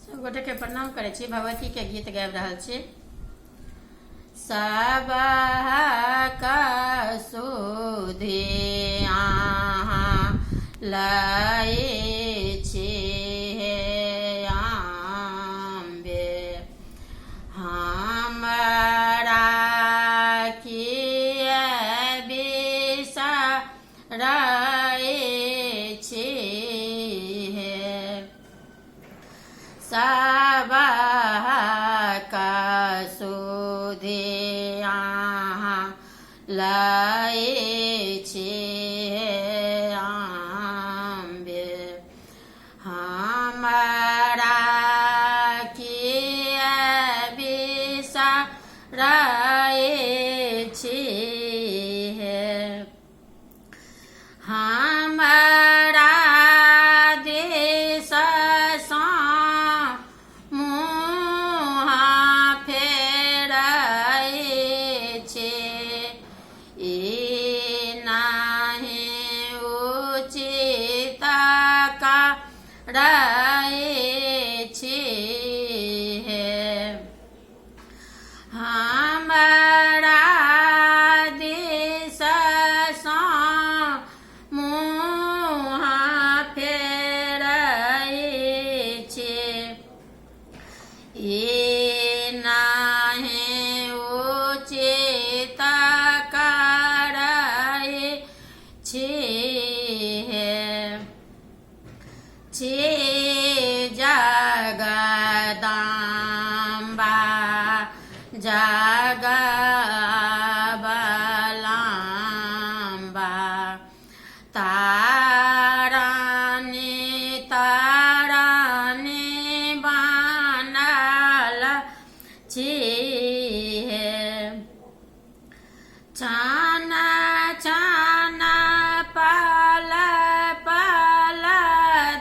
गोटे के प्रणाम करे छी। भगवती के गीत गाबि रहल छी। सबहक सुधि अहाँ लय छी आम्बे, हमरा किए बिसरै छी। सबहक सुधि अहाँ लय छी आम्बे, हमरा किए बिसरै छी। हमरा देश सँ मुँह फेरै छी, ई नहि उचित करै छी। हमरा देश सँ मुँह फेरै छी, ई नहि उचित करै छी। जगदम्बा जगबलाम्बा, तारणी तारणी बनल छी। छन छन पल पल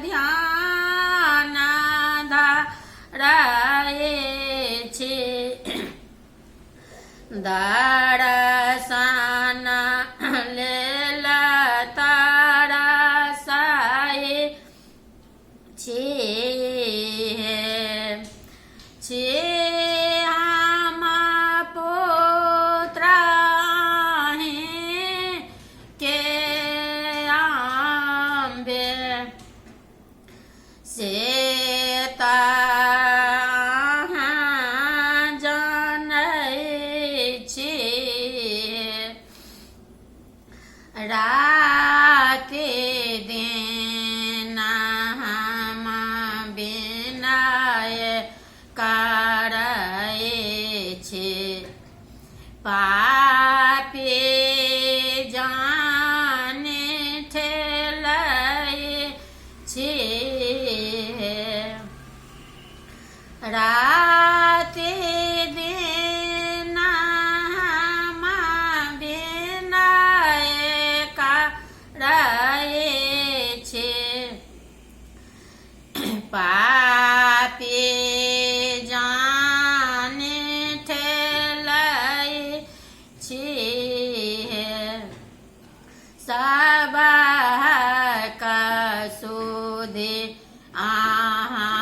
ध्यान धरै छी, दर्शन लेल तरसै छी। हम पुत्र अहीं के आम्बे, से अहाँ जानै छी। राति दिन हम विनय करै छी, पापी जानि ठेलै छी। राति दिन हम विनय करै छी, पापी जानि ठेलै छी। सबहक सुधि अहाँ